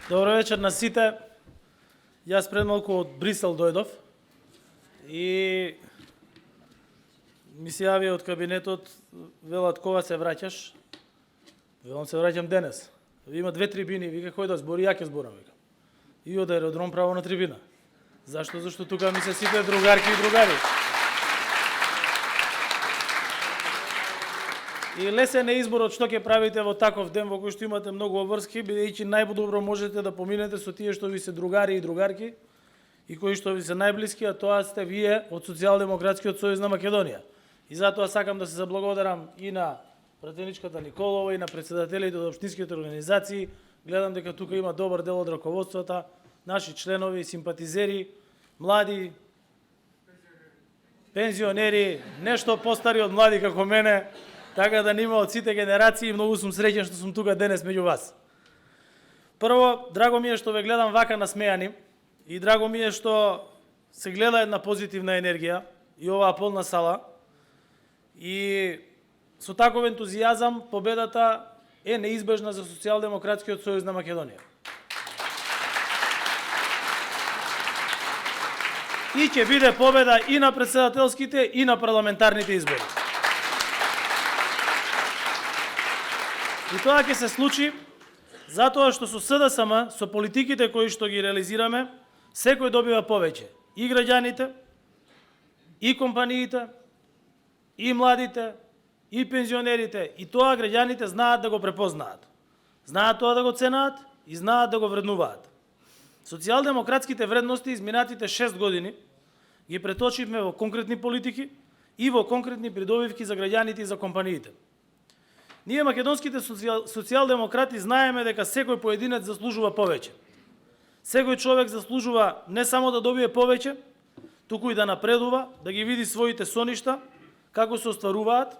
Добро вечер на сите. Јас пред малку од Брисел дојдов и ми се јави од кабинетот, велат кога се враќаш? Велам се враќам денес. Има две трибини, вика кој да збори, ја ќе зборам, вика. И од аеродром право на трибина. Зашто? Зашто тука ми се сите другарки и другари. И лесен е изборот што ќе правите во таков ден во кој што имате многу обврски, бидејќи најдобро можете да поминете со тие што ви се другари и другарки и кои што ви се најблиски, а тоа сте вие од Социјалдемократскиот сојуз на Македонија. И затоа сакам да се заблагодарам и на пратеничката Николова и на претседателите од општинските организации. Гледам дека тука има добар дел од раководството, наши членови, симпатизери, млади, пензионери, нешто постари од млади како мене, така да нима од сите генерации. Многу сум среќен што сум тука денес меѓу вас. Прво, драго ми е што ве гледам вака насмејани и драго ми е што се гледа една позитивна енергија и оваа полна сала. И со таков ентузијазам победата е неизбежна за Социјалдемократскиот сојуз на Македонија. И ќе биде победа и на претседателските и на парламентарните избори. И тоа ќе се случи затоа што со СДСМ, со политиките кои што ги реализираме, секој добива повеќе. И граѓаните, и компаниите, и младите, и пензионерите. И тоа граѓаните знаат да го препознаат. Знаат тоа да го ценаат и знаат да го вреднуваат. Социјалдемократските вредности изминатите 6 години ги преточивме во конкретни политики и во конкретни придобивки за граѓаните и за компаниите. Ние, македонските социјалдемократи, знаеме дека секој поединец заслужува повеќе. Секој човек заслужува не само да добие повеќе, туку и да напредува, да ги види своите соништа, како се остваруваат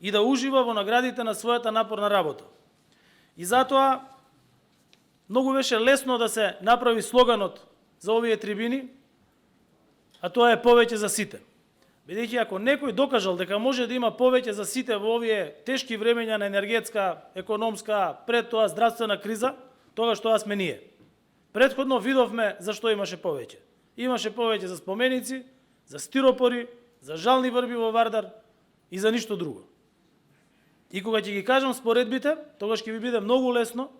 и да ужива во наградите на својата напорна работа. И затоа многу беше лесно да се направи слоганот за овие трибини, а тоа е повеќе за сите. Бидејќи ако некој докажал дека може да има повеќе за сите во овие тешки времења на енергетска, економска, пред тоа здравствена криза, тогаш тоа сме ние. Претходно видовме зашто имаше повеќе. Имаше повеќе за споменици, за стиропори, за жални врби во Вардар и за ништо друго. И кога ќе ги кажам споредбите, тогаш ќе ви биде многу лесно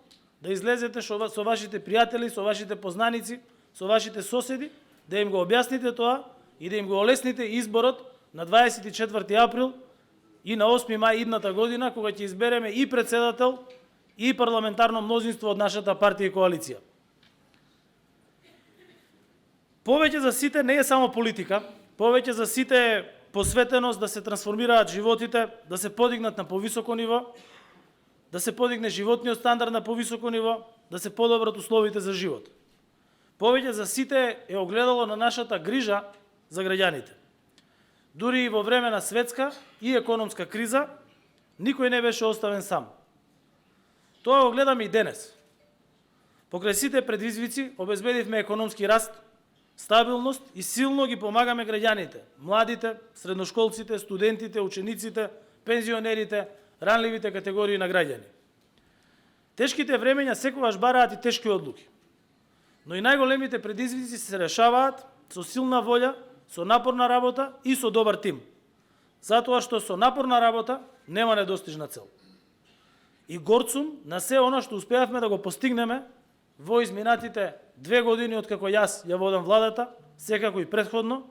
да излезете со вашите пријатели, со вашите познаници, со вашите соседи, да им го објасните тоа и да им го олесните изборот на 24 април и на 8 мај идната година, кога ќе избереме и претседател и парламентарно мнозинство од нашата партија и коалиција. Повеќе за сите не е само политика, повеќе за сите е посветеност да се трансформираат животите, да се подигнат на повисоко ниво, да се подигне животниот стандард на повисоко ниво, да се подобрат условите за живот. Повеќе за сите е огледало на нашата грижа за граѓаните. Дури и во време на светска и економска криза, никој не беше оставен сам. Тоа го гледаме и денес. Покрај сите предизвици обезбедивме економски раст, стабилност и силно ги помагаме граѓаните, младите, средношколците, студентите, учениците, пензионерите, ранливите категории на граѓани. Тешките времења секогаш бараат и тешки одлуки. Но и најголемите предизвици се решаваат со силна волја, со напорна работа и со добар тим. Затоа што со напорна работа нема недостижна цел. И горд сум на се она што успеавме да го постигнеме во изминатите 2 години откако јас ја водам владата, секако и претходно,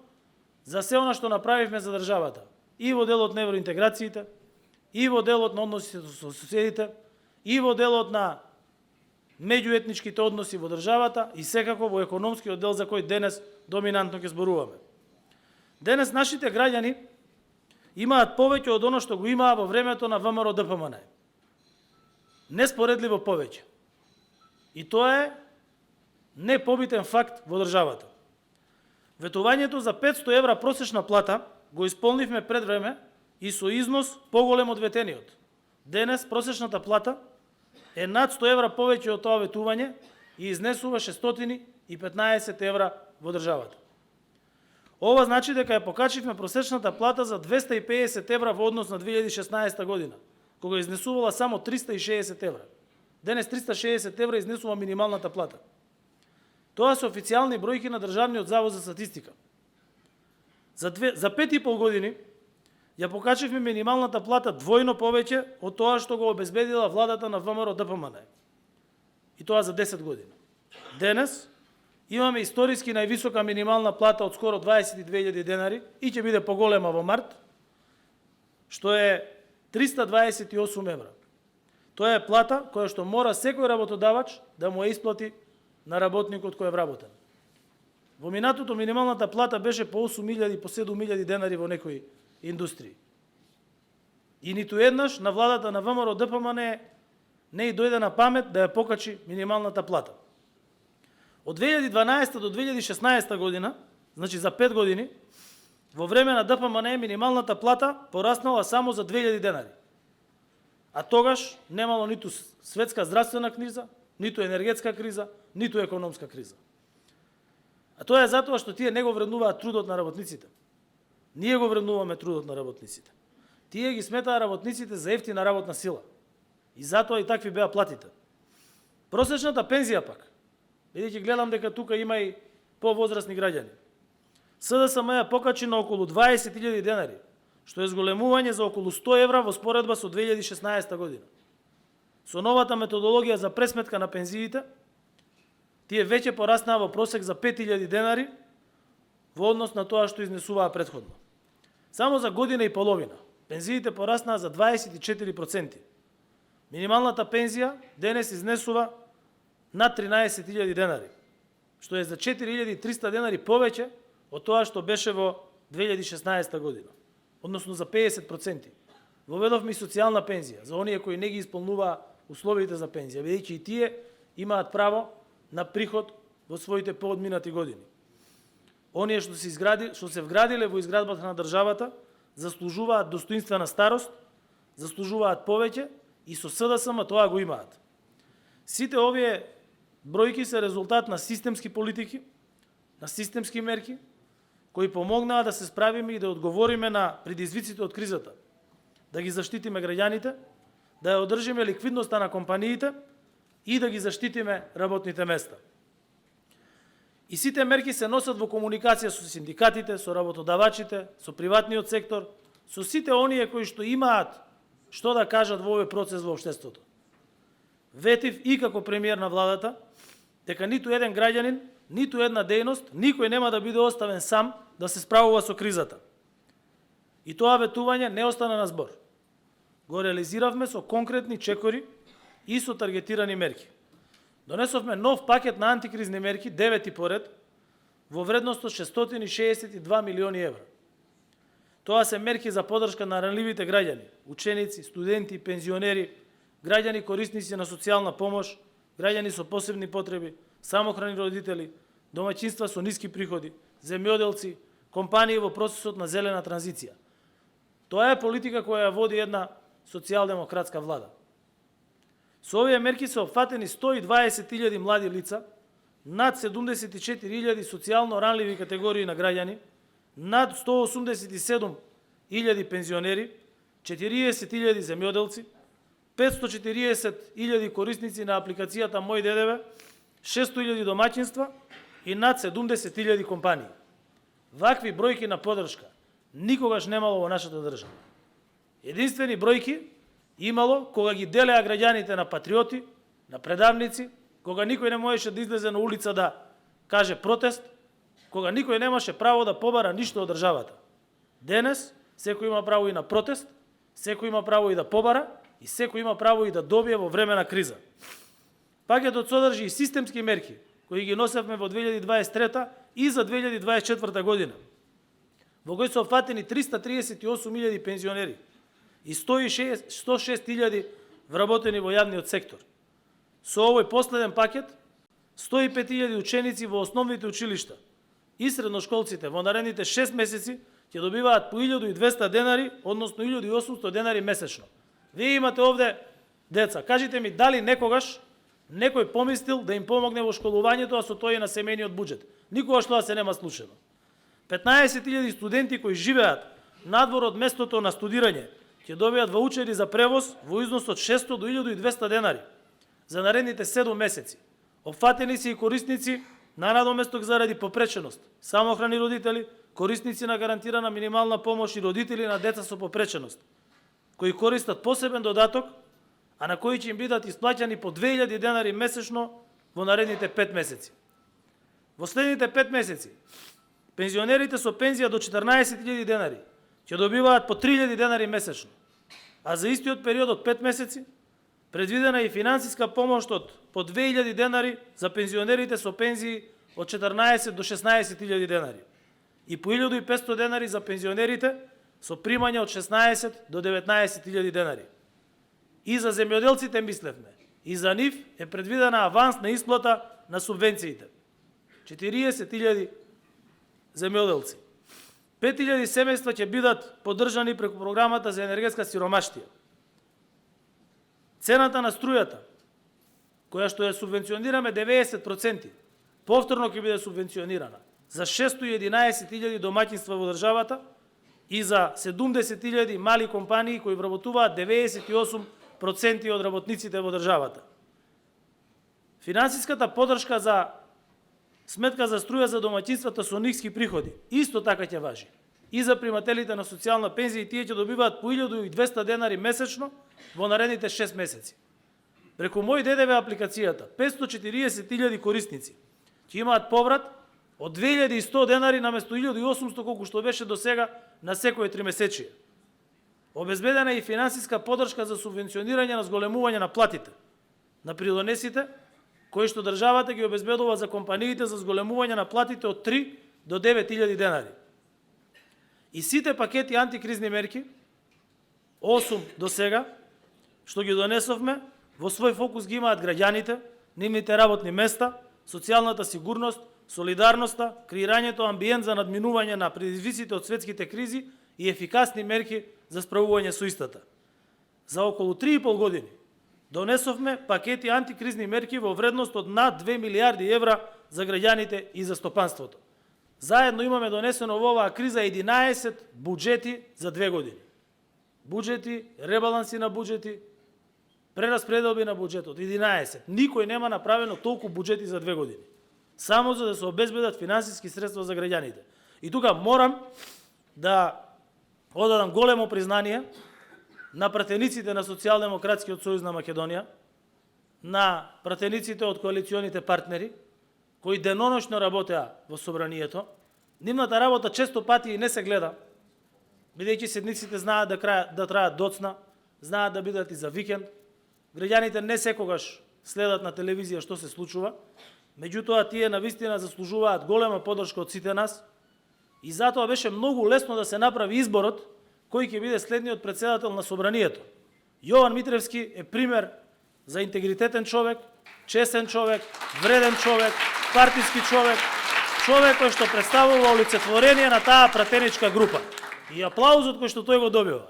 за се она што направивме за државата. И во делот на евроинтеграциите, и во делот на односите со соседите, и во делот на меѓуетничките односи во државата и секако во економскиот дел за кој денес доминантно ќе зборуваме. Денес нашите граѓани имаат повеќе од оно што го имаа во времето на ВМРО ДПМН. Неспоредливо повеќе. И тоа е непобитен факт во државата. Ветувањето за 500 евра просечна плата го исполнивме пред време и со износ поголем од ветениот. Денес просечната плата е над 100 евра повеќе од тоа ветување и изнесува 615 евра во државата. Ова значи дека ја покачивме просечната плата за 250 евра во однос на 2016 година, кога изнесувала само 360 евра. денес 360 евра изнесува минималната плата. Тоа се официјални бројки на Државниот завод за статистика. За 5,5 години ја покачивме минималната плата двојно повеќе од тоа што го обезбедила владата на ВМРО ДПМН. И тоа за 10 години. Денес имаме историски највисока минимална плата од скоро 22.000 денари и ќе биде поголема во март, што е 328 евра. Тоа е плата која што мора секој работодавач да му ја исплати на работникот кој е вработен. Во минатото минималната плата беше по 8.000 и по 7.000 денари во некои индустрии. И ниту еднаш на владата на ВМРО ДПМН не и дојде на памет да ја покачи минималната плата. Од 2012 до 2016 година, значи за 5 години, во време на ДПМН минималната плата пораснала само за 2.000 денари. А тогаш немало ниту светска здравствена криза, ниту енергетска криза, ниту економска криза. А тоа е затоа што тие не го вреднуваат трудот на работниците. Ние го вреднуваме трудот на работниците. Тие ги сметаа работниците за ефтина работна сила. И затоа и такви беа платите. Просечната пензија пак, бидејќи гледам дека тука има и повозрастни граѓани. СДСМ ја покачи на околу 20.000 денари, што е зголемување за околу 100 евра во споредба со 2016 година. Со новата методологија за пресметка на пензиите, тие веќе пораснаа во просек за 5.000 денари во однос на тоа што изнесуваа претходно. Само за година и половина пензиите пораснаа за 24%. Минималната пензија денес изнесува над 13.000 денари, што е за 4.300 денари повеќе од тоа што беше во 2016 година, односно за 50%. Воведовме и социјална пензија за оние кои не ги исполнуваа условите за пензија, бидејќи и тие имаат право на приход во своите поодминати години. Оние што се вградиле во изградбата на државата, заслужуваат достоинствена старост, заслужуваат повеќе и со СДСМ тоа го имаат. Сите овие бројки се резултат на системски политики, на системски мерки, кои помогнаа да се справиме и да одговориме на предизвиците од кризата, да ги заштитиме граѓаните, да ја одржиме ликвидноста на компаниите и да ги заштитиме работните места. И сите мерки се носат во комуникација со синдикатите, со работодавачите, со приватниот сектор, со сите оние кои што имаат што да кажат во овој процес во општеството. Ветив и како премиер на владата дека ниту еден граѓанин, ниту една дејност, никој нема да биде оставен сам да се справува со кризата. И тоа ветување не остана на збор. Го реализиравме со конкретни чекори и со таргетирани мерки. Донесовме нов пакет на антикризни мерки, 9 поред, во вредност од 662 милиони евра. Тоа се мерки за поддршка на ранливите граѓани, ученици, студенти, пензионери, граѓани корисници на социјална помош, граѓани со посебни потреби, самохрани родители, домаќинства со ниски приходи, земјоделци, компании во процесот на зелена транзиција. Тоа е политика која ја води една социјалдемократска влада. Со овие мерки се опфатени 120.000 млади лица, над 74.000 социјално ранливи категории на граѓани, над 187.000 пензионери, 40.000 земјоделци, 540.000 корисници на апликацијата Мој ДДВ, 600.000 домаќинства и над 70.000 компании. Вакви бројки на поддршка никогаш немало во нашата држава. Единствени бројки имало кога ги делеа граѓаните на патриоти, на предавници, кога никој не можеше да излезе на улица да каже протест, кога никој немаше право да побара ништо од државата. Денес секој има право и на протест, секој има право и да побара, и секој има право и да добие во време на криза. Пакетот содржи и системски мерки, кои ги носевме во 2023 и за 2024 година, во кои се опфатени 338.000 пензионери и 106.000 вработени во јавниот сектор. Со овој последен пакет, 105.000 ученици во основните училишта и средношколците во наредните 6 месеци ќе добиваат по 1.200 денари, односно 1.800 денари месечно. Вие имате овде деца. Кажите ми дали некогаш некој помислил да им помогне во школувањето, а со тоа и на семејниот буџет. Никогаш тоа се нема случено. 15.000 студенти кои живеат надвор од местото на студирање ќе добијат ваучери за превоз во износ од 600 до 1.200 денари. за наредните 7 месеци. Опфатени се и корисници на надоместок заради попреченост, самохрани родители, корисници на гарантирана минимална помош и родители на деца со попреченост, кои користат посебен додаток, а на кои ќе им бидат исплаќани по 2000 денари месечно во наредните 5 месеци. Во следните 5 месеци, пензионерите со пензија до 14.000 денари ќе добиваат по 3000 денари месечно, а за истиот период од 5 месеци предвидена и финансиска помош од по 2000 денари за пензионерите со пензии од 14 до 16.000 денари и по 1500 денари за пензионерите со примања од 16 до 19.000 денари. И за земјоделците мислевме, и за нив е предвидена авансна исплата на субвенциите. 40.000 земјоделци. 5.000 семејства ќе бидат поддржани преку програмата за енергетска сиромаштија. Цената на струјата, која што ја субвенционираме 90%, повторно ќе биде субвенционирана за 611.000 домаќинства во државата и за 70.000 мали компании кои вработуваат 98% од работниците во државата. Финансиската поддршка за сметка за струја за домаќинствата со ниски приходи исто така ќе важи. И за примателите на социјална пензија, тие ќе добиваат по 1200 денари месечно во наредните 6 месеци. Преку Мој ДДВ апликацијата 540.000 корисници ќе имаат поврат од 2100 денари наместо 1800 колку што беше до сега на секое 3 месечие. Обезбедена е и финансиска поддршка за субвенционирање на зголемување на платите на придонесите, кои што државата ги обезбедува за компаниите за зголемување на платите од 3 до 9.000 денари. И сите пакети антикризни мерки, 8 до сега, што ги донесовме, во свој фокус ги имаат граѓаните, нивните работни места, социјалната сигурност, солидарноста, креирањето амбиент за надминување на предизвиците од светските кризи и ефикасни мерки за справување со истата. За околу 3,5 години донесовме пакети антикризни мерки во вредност од над 2 милиарди евра за граѓаните и за стопанството. Заедно имаме донесено во оваа криза 11 буџети за 2 години. Буџети, ребаланси на буџети, прераспределби на буџетот, 11. Никој нема направено толку буџети за 2 години. Само за да се обезбедат финансиски средства за граѓаните. И тука морам да одадам големо признание на пратениците на Социјалдемократскиот сојуз на Македонија, на пратениците од коалиционите партнери, кои деноношно работеа во собранието. Нивната работа често пати и не се гледа, бидејќи седниците знаат да траат доцна, знаат да бидат и за викенд. Граѓаните не секогаш следат на телевизија што се случува, меѓутоа тие навистина заслужуваат голема поддршка од сите нас и затоа беше многу лесно да се направи изборот кој ќе биде следниот претседател на собранието. Јован Митревски е пример за интегритетен човек, честен човек, вреден човек, партиски човек, човек кој што представува олицетворение на таа пратеничка група. И аплаузот кој што тој го добива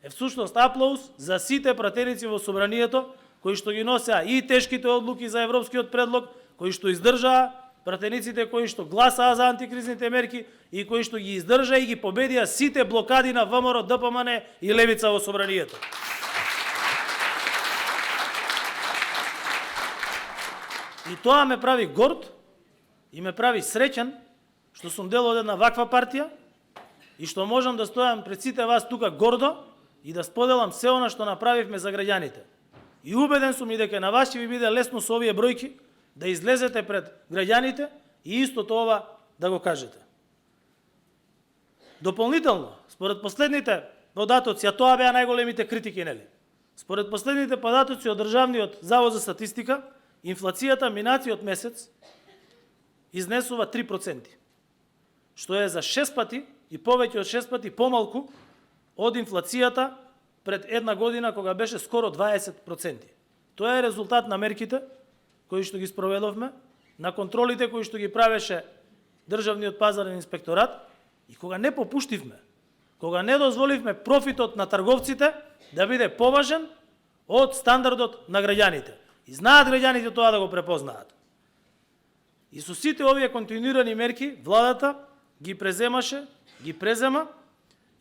е всушност аплауз за сите пратеници во собранието, кои што ги носеа и тешките одлуки за европскиот предлог, кои што издржаа, пратениците кои што гласаа за антикризните мерки и кои што ги издржаа и ги победија сите блокади на ВМРО, ДПМН и Левица во собранието. И тоа ме прави горд и ме прави среќен што сум дел од една ваква партија и што можам да стојам пред сите вас тука гордо и да споделам се она што направивме за граѓаните. И убеден сум и дека на вас ќе ви биде лесно со овие бројки да излезете пред граѓаните и исто тоа да го кажете. Дополнително, според последните податоци, а тоа беа најголемите критики, нели? Според последните податоци од Државниот завод за статистика, инфлацијата минатиот месец изнесува 3%, што е за 6 пати и повеќе од 6 пати помалку од инфлацијата пред една година кога беше скоро 20%. Тоа е резултат на мерките кои што ги спроведовме, на контролите кои што ги правеше Државниот пазарен инспекторат и кога не попуштивме, кога не дозволивме профитот на трговците да биде поважен од стандардот на граѓаните. И знаат граѓаните тоа да го препознаат. И со сите овие континуирани мерки, владата ги презема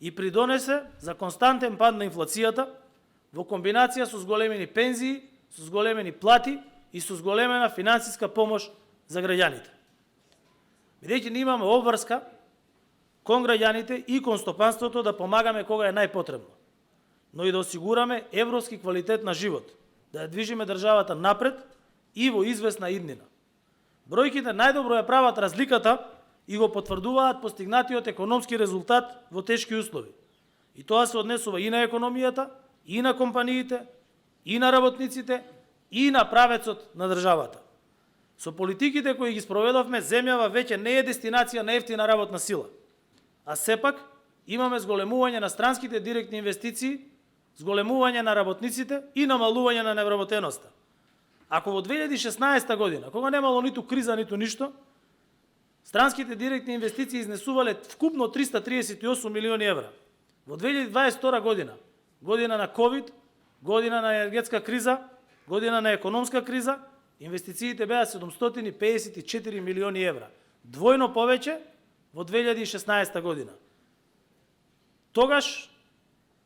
и придонесе за константен пад на инфлацијата во комбинација со зголемени пензии со зголемени плати и со зголемена финансиска помош за граѓаните. Бидејќи ние имаме обврска кон граѓаните и кон стопанството да помагаме кога е најпотребно, но и да осигураме европски квалитет на живот, да ја движиме државата напред и во известна иднина. Бројките најдобро ја прават разликата и го потврдуваат постигнатиот економски резултат во тешки услови. И тоа се однесува и на економијата, и на компаниите, и на работниците, и на правецот на државата. Со политиките кои ги спроведовме, земјава веќе не е дестинација на ефтина работна сила, а сепак имаме зголемување на странските директни инвестиции, зголемување на работниците и намалување на невработеноста. Ако во 2016 година, кога немало ниту криза, ниту ништо, странските директни инвестиции изнесувале вкупно 338 милиони евра, во 2022 година, година на ковид, година на енергетска криза, година на економска криза, инвестициите беа 754 милиони евра, двојно повеќе во 2016 година. Тогаш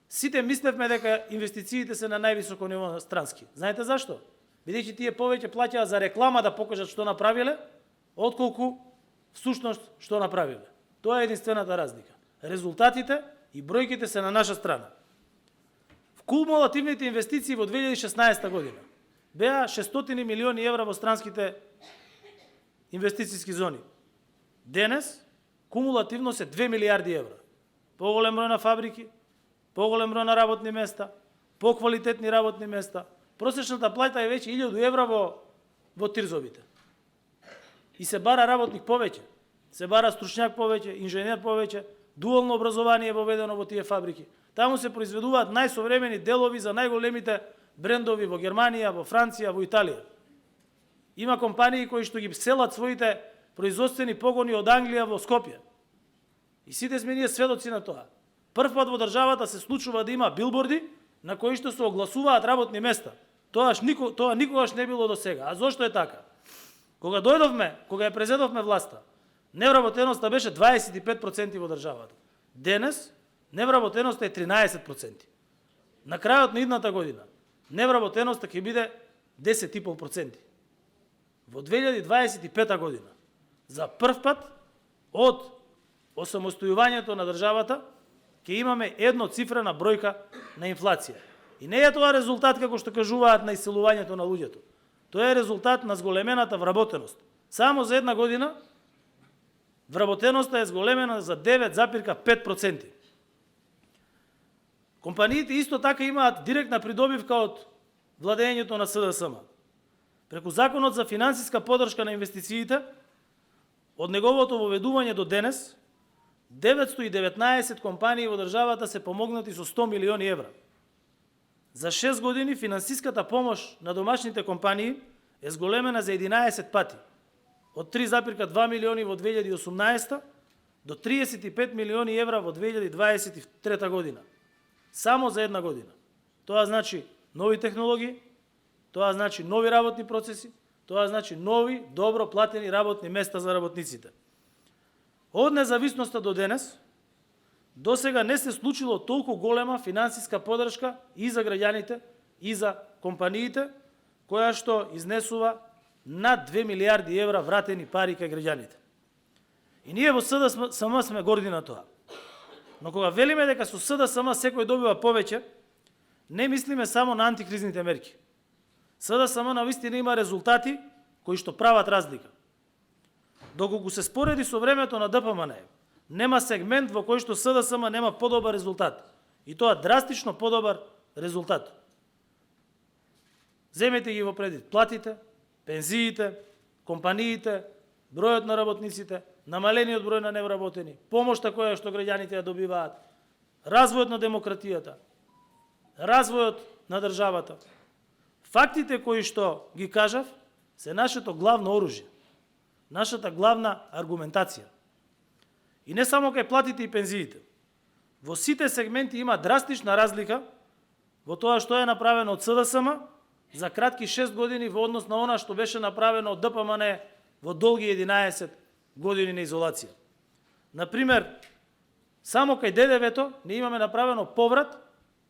сите мислевме дека инвестициите се на највисоко ниво на странски. Знаете зашто? Бидејќи тие повеќе плаќаа за реклама да покажат што направиле, отколку всушност што направиле. Тоа е единствената разлика. Резултатите и бројките се на наша страна. Кумулативните инвестиции во 2016 година беа 600 милиони евра во странските инвестициски зони. Денес кумулативно се 2 милиарди евра. Поголем број на фабрики, поголем број на работни места, поквалитетни работни места. Просечната плата е веќе 1000 евра во Тирзовите. И се бара работник повеќе, се бара стручњак повеќе, инженер повеќе, дуално образование е воведено во тие фабрики. Таму се произведуваат најсовремени делови за најголемите брендови во Германија, во Франција, во Италија. Има компании кои што ги селат своите производствени погони од Англија во Скопје. И сите сме ние сведоци на тоа. Прв пат во државата се случува да има билборди на кои што се огласуваат работни места. Тоа никогаш не било до сега. А зошто е така? Кога ја презедовме власта, невработеноста беше 25% во државата. Денес невработеноста е 13%. На крајот на идната година невработеноста ќе биде 10,5%. Во 2025 година, за прв пат од осамостојувањето на државата, ќе имаме едноцифрена бројка на инфлација. И не е тоа резултат, како што кажуваат, на иселувањето на луѓето. Тоа е резултат на зголемената вработеност. Само за една година вработеноста е зголемена за 9,5%. Компаниите исто така имаат директна придобивка од владењето на СДСМ. Преку Законот за финансиска поддршка на инвестициите, од неговото воведување до денес, 919 компании во државата се помогнати со 100 милиони евра. За 6 години финансиската помош на домашните компании е зголемена за 11 пати, од 3,2 милиони во 2018 до 35 милиони евра во 2023 година. Само за една година. Тоа значи нови технологии, тоа значи нови работни процеси, тоа значи нови, добро платени работни места за работниците. Од независноста до денес, до сега не се случило толку голема финансиска поддршка и за граѓаните, и за компаниите, која што изнесува над 2 милиарди евра вратени пари кај граѓаните. И ние во СДСМ сме горди на тоа. Но кога велиме дека со СДСМ секој добива повеќе, не мислиме само на антикризните мерки. СДСМ навистина има резултати кои што прават разлика. Доколку се спореди со времето на ДПМН, нема сегмент во кој што СДСМ нема подобар резултат. И тоа драстично подобар резултат. Земете ги во предвид платите, пензиите, компаниите, бројот на работниците, намалениот број на невработени, помошта која што граѓаните ја добиваат, развојот на демократијата, развојот на државата. Фактите кои што ги кажав се нашето главно оружје, нашата главна аргументација. И не само кај платите и пензиите. Во сите сегменти има драстична разлика во тоа што е направено од СДСМ за кратки 6 години во однос на она што беше направено од ДПМН во долги 11 години на изолација. Например, само кај ДДВ-то не имаме направено поврат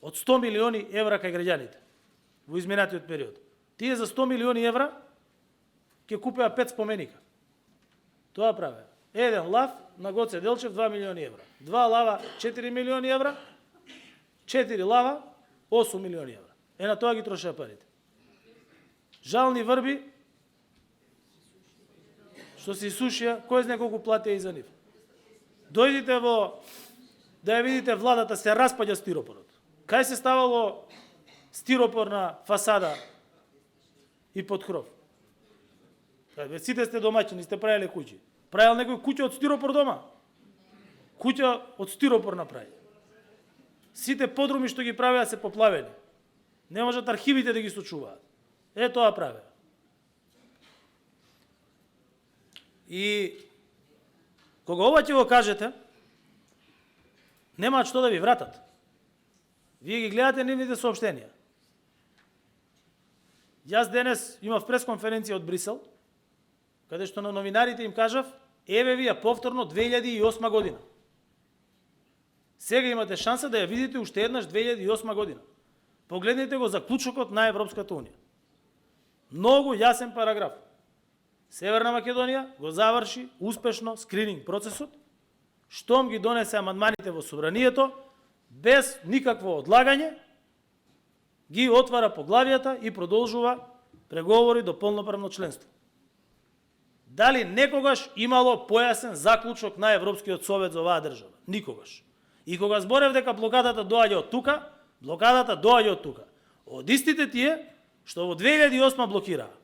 од 100 милиони евра кај граѓаните во изминатиот период. Тие за 100 милиони евра ќе купеа 5 споменика. Тоа правеа. Еден лав на Гоце Делчев 2 милиони евра. 2 лава 4 милиони евра. 4 лава 8 милиони евра. На тоа ги трошеа парите. Жални врби што се исушија, кој знае колку платија и за нив. Дојдите да ја видите владата, се распаѓа стиропорот. Кај се ставало стиропор на фасада и под кров? Сите сте домаќини, сте правиле куќи. Правил некој куќа од стиропор дома? Куќа од стиропор направи. Сите подруми што ги правеа се поплавени. Не можат архивите да ги сочуваат. Тоа правеа. И кога ова ќе го кажете, немаат што да ви вратат. Вие ги гледате нивните соопштенија. Јас денес имав пресконференција од Брисел, каде што на новинарите им кажав, еве ви ја повторно 2008 година. Сега имате шанса да ја видите уште еднаш 2008 година. Погледнете го заклучокот на Европската Унија. Многу јасен параграф. Северна Македонија го заврши успешно скрининг процесот, штом ги донесе амандманите во собранието, без никакво одлагање, ги отвара поглавијата и продолжува преговори до полноправно членство. Дали некогаш имало појасен заклучок на Европскиот совет за оваа држава? Никогаш. И кога зборев дека блокадата доаѓа од тука, блокадата доаѓа од тука. Од истите тие што во 2008 блокираа,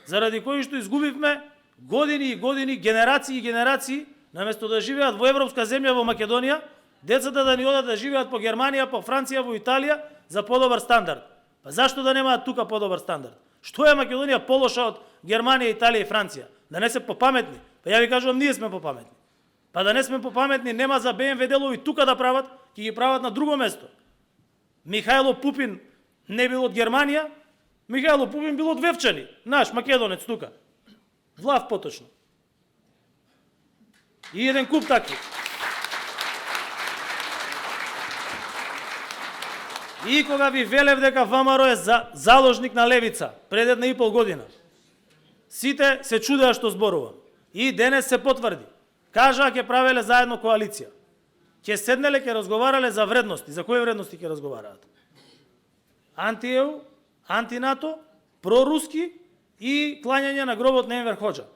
заради кои што изгубивме години и години, генерации и генерации, наместо да живеат во европска земја во Македонија, децата да ни одат да живеат по Германија, по Франција, во Италија за подобар стандард. Па зашто да немаат тука подобар стандард? Што е Македонија полоша од Германија, Италија и Франција? Да не се попаметни? Па ја ви кажувам, ние сме попаметни. Па да не сме попаметни, нема за БМВ делови тука да прават, ќе ги прават на друго место. Михајло Пупин не бил од Германија, Михајло Пупин бил од Вевчани, наш македонец тука. Влав поточно. И еден куп такви. И кога ви велев дека ВМРО е заложник на левица пред 1,5 година, сите се чудеа што зборувам. И денес се потврди. Кажаа ќе правеле заедно коалиција. Ќе седнеле, ќе разговарале за вредности. За кои вредности ќе разговараат? Анти-ЕУ, анти-НАТО, проруски и клањање на гробот на Енвер Хоџа.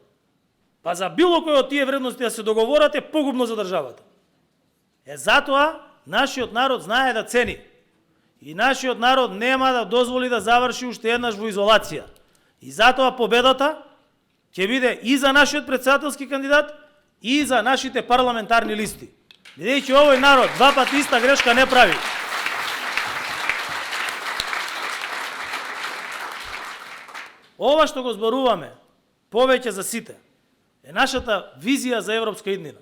Па за било кој од тие вредности да се договорат е погубно за државата. Затоа нашиот народ знае да цени. И нашиот народ нема да дозволи да заврши уште еднаш во изолација. И затоа победата ќе биде и за нашиот претседателски кандидат, и за нашите парламентарни листи. Бидејќи овој народ два пати иста грешка не прави. Ова што го зборуваме, повеќе за сите, е нашата визија за европска иднина.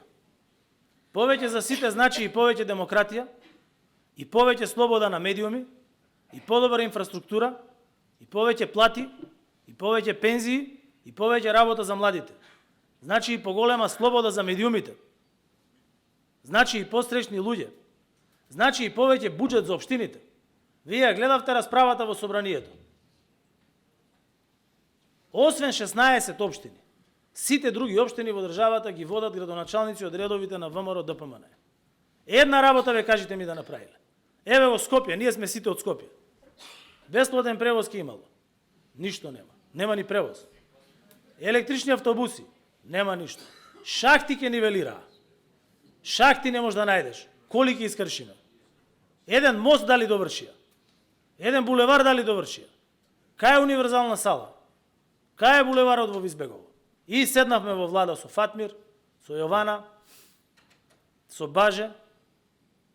Повеќе за сите значи и повеќе демократија, и повеќе слобода на медиуми, и подобра инфраструктура, и повеќе плати, и повеќе пензии, и повеќе работа за младите. Значи и поголема слобода за медиумите. Значи и постречни луѓе. Значи и повеќе буџет за општините. Вие гледавте расправата во собранието. Освен 16 општини, сите други општини во државата ги водат градоначалници од редовите на ВМРО ДПМН. Една работа ве кажете ми да направиле. Еве во Скопје, ние сме сите од Скопје. Бесплатен превоз ке имало. Ништо нема. Нема ни превоз. Електрични автобуси. Нема ништо. Шахти ке нивелираа. Шахти не може да најдеш. Коли ке искршиме. Еден мост дали довршија. Еден булевар дали довршија. Кај е универзална сала? Кај е булеварот во Визбегово? И седнавме во влада со Фатмир, со Јована, со Баже.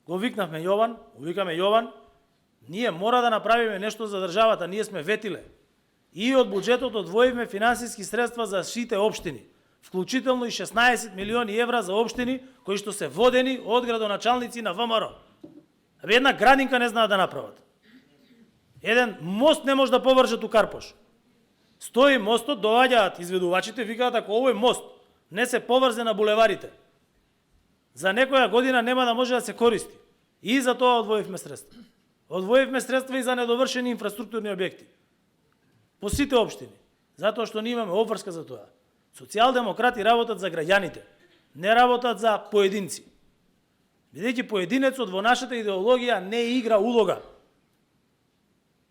Го викнавме Јован, викаме Јован, ние мора да направиме нешто за државата, ние сме ветиле. И од буџетот одвоивме финансиски средства за сите општини, вклучително и 16 милиони евра за општини кои што се водени од градоначалници на ВМРО. Една градинка не знаат да направат. Еден мост не може да површат у Карпош. Стои мостот, доаѓаат изведувачите, викаат ако овој мост не се поврзе на булеварите, за некоја година нема да може да се користи. И за тоа одвоивме средства. Одвоивме средства и за недовршени инфраструктурни објекти. по сите општини, затоа што ние имаме обврска за тоа. Социјалдемократи работат за граѓаните, не работат за поединци. Бидејќи поединецот во нашата идеологија не игра улога.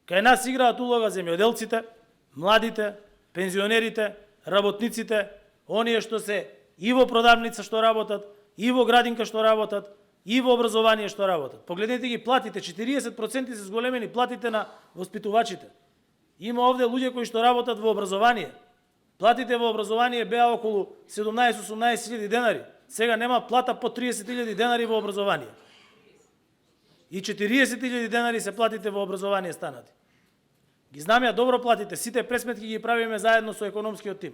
Кај нас играат улога земјоделците, младите, пензионерите, работниците, оние што се и во продавница што работат, и во градинка што работат, и во образование што работат. Погледнете ги платите, 40% се зголемени платите на воспитувачите. Има овде луѓе кои што работат во образование. Платите во образование беа околу 17-18 хиляди денари. Сега нема плата по 30.000 денари во образование. И 40.000 денари се платите во образование станати. Ги знам ја добро платите, сите пресметки ги правиме заедно со економскиот тим.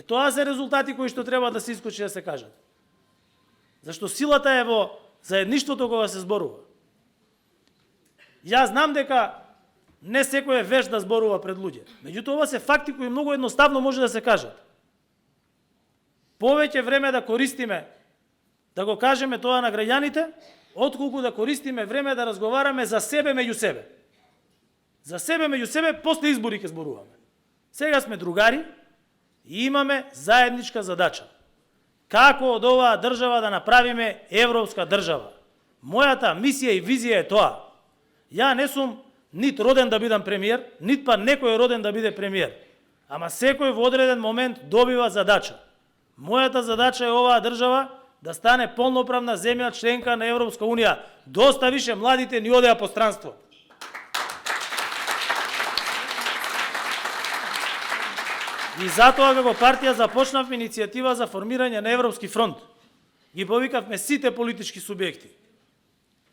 Тоа се резултати кои што треба да се искочи да се кажат. Зашто силата е во заедништвото кога се зборува. Ја знам дека не секој е вешт да зборува пред луѓе. Меѓутоа, ова се факти кои многу едноставно може да се кажат. Повеќе време да користиме, да го кажеме тоа на граѓаните, отколку да користиме време да разговараме за себе меѓу себе. За себе меѓу себе, после избори ќе зборуваме. Сега сме другари и имаме заедничка задача. Како од оваа држава да направиме европска држава? Мојата мисија и визија е тоа. Ја не сум нит роден да бидам премиер, нит па некој е роден да биде премиер. Ама секој во одреден момент добива задача. Мојата задача е оваа држава да стане полноправна земја членка на Европска унија. Доста више младите ни одеа по странство. И затоа како партија започнавме иницијатива за формирање на Европски фронт. Ги повикавме сите политички субјекти,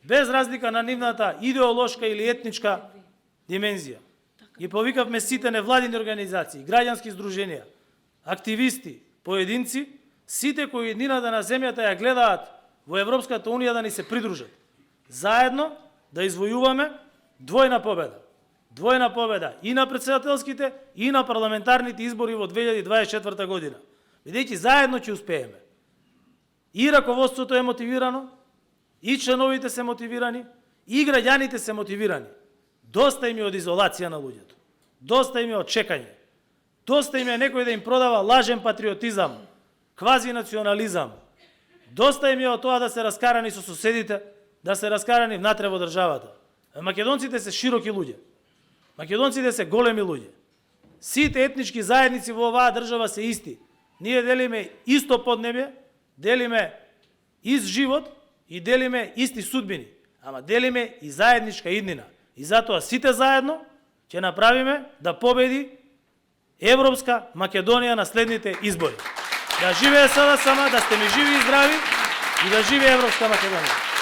без разлика на нивната идеолошка или етничка димензија. Ги повикавме сите невладини организации, граѓански здруженија, активисти, поединци, сите кои еднината на земјата ја гледаат во Европската унија да ни се придружат. Заедно да извојуваме двојна победа. Двојна победа и на претседателските и на парламентарните избори во 2024 година. Бидејќи заедно ќе успееме. И раководството е мотивирано, и членовите се мотивирани, и граѓаните се мотивирани. Доста им е од изолација на луѓето. Доста им е од чекање. Доста им е некој да им продава лажен патриотизам, квази национализам. Доста им е од тоа да се раскарани со соседите, да се раскарани внатре во државата. Македонците се широки луѓе. Македонците се големи луѓе. Сите етнички заедници во оваа држава се исти. Ние делиме исто поднебје, делиме ист живот и делиме исти судбини, ама делиме и заедничка иднина. И затоа сите заедно ќе направиме да победи Европска Македонија на следните избори. Да живее СДСМ, да сте ми живи и здрави и да живее Европска Македонија.